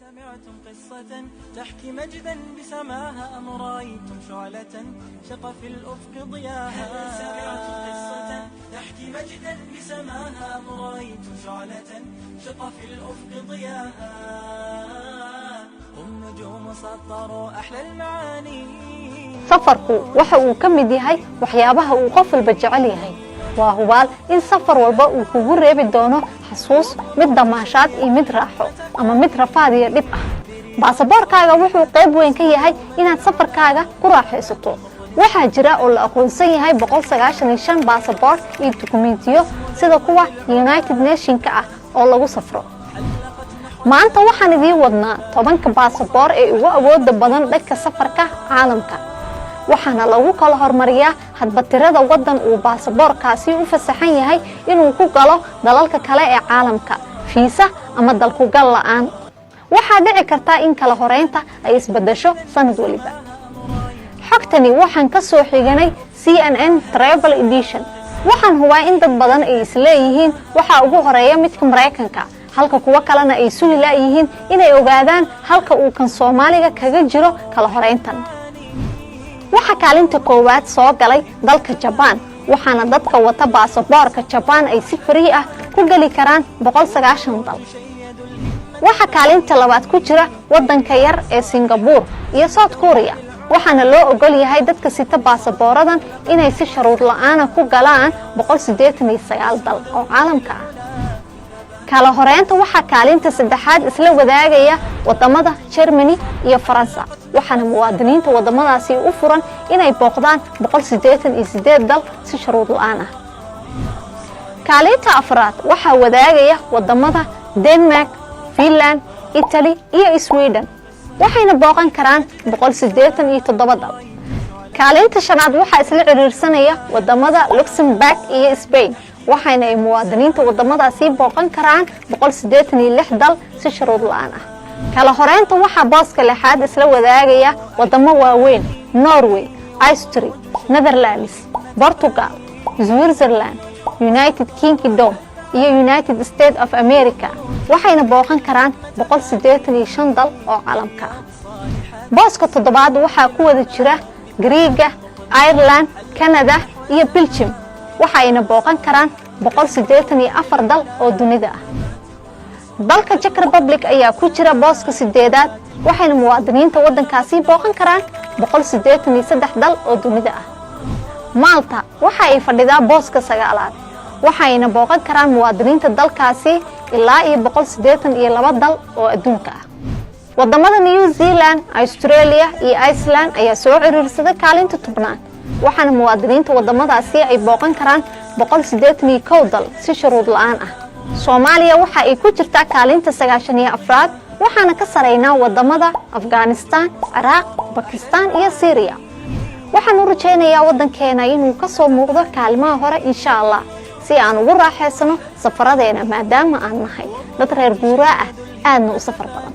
سمعتم قصة تحكي مجدا بسماها أم رأيتم شعلة شق في الأفق ضياها سمعتم قصة تحكي مجدا بسماها أم رأيتم شعلة شق في الأفق ضياها هم نجوم سطروا أحلى المعاني safarku waxa uu ka mid yahay waxyaabaha uu qof walba jecel yahay waa hubaal in safar walba uu kugu reebi doono xasuus mid damaashaad iyo mid raaxo ama mid rafaad iyo dhib ah baasaboorkaaga wuxuu qayb weyn ka yahay inaad safarkaaga ku raaxaysato waxaa jira oo la aqoonsan yahay 195 baasaboor iyo dukumeentiyo sida kuwa United Nations ah oo lagu safro maanta waxaan idin wadnaa 10 baasaboor ee ugu awoodda badan dhanka safarka caalamka waxaana lagu kala hormariyaa hadba tirada wadan uu baasaboorkaasi u fasaxan yahay inuu ku galo dalalka kale ee caalamka fiisa ama dalku gal la'aan waxa dhici karta in kala horeynta ay isbedesho sanad waliba xogtani waxaan ka soo xiganay CNN Travel Edition waxaan hubaa in dad badan ay isleeyihiin waxa ugu horeeya midka Mareykanka halka kuwa kalena ay sugi laayihiin inay ogaadaan halka uu kan Soomaaliga kaga jiro kala horeyntan waxa kaalinta koowaad soo galay dalka Japan waxaana dadka wata baasaboorka Japan ay si free ah ku gali karaan 190 dal waxa kaalinta labaad ku jira wadanka yar ee Singapore iyo South Korea waxaana loo ogol yahay dadka sita baasaboorradan inay si shuruud la'aan ku galaan 189 dal oo caalamka ah kala horeynta waxa kaalinta saddexaad isla wadaagaya wadamada Germany iyo Faransa waxaana muwaadiniinta wadamadaasi u furan inay booqdaan 188 dal si shuruud la'aan ah kaalinta afraad waxa wadaagaya wadamada Denmark, Finland, Italy iyo Sweden waxayna booqan karaan 187 dal kaalinta shanaad waxa isla xiriirsanaya wadamada Luxembourg iyo Spain waxayna ay muwaadiniinta wadamadaasi booqan karaan 186 dal si shuruud la'aan ah kala horeynta waxa booska lixaad isla wadaagaya wadamo waaweyn Norway, Austria, Netherlands, Portugal, Switzerland, United Kingdom iyo United States of America waxayna booqan karaan 185 dal oo caalamka ah booska toddobaad waxa ku wada jira Greece, Ireland, Canada iyo Belgium waxayna booqan karaan 184 dal oo dunida ah dalka Czech Republic ayaa ku jira booska sideedaad waxayna muwaadiniinta wadankaasi booqan karaan 183 dal oo dunida ah Malta waxa ay fadhidaa booska sagaalaad waxayna booqan karaan muwaadiniinta dalkaasi ilaa 182 dal oo adduunka ah wadamada New Zealand, Australia iyo Iceland ayaa soo xiriirsaday kaalinta tobnaad waxaana muwaadiniinta wadamadaasi ay booqan karaan 181 dal si shuruud la'aan ah Soomaaliya waxa ay ku jirtaa kaalinta 94aad waxaana ka sareynaa wadamada Afghanistan, Iraq, Pakistan iyo Syria waxaan u rajaynayaa wadankeena inuu ka soo muuqdo kaalmaha hore insha Allah si aan ugu raaxaysano safaradeena maadaama aan nahay dad reer guuraa ah aadna u safar badan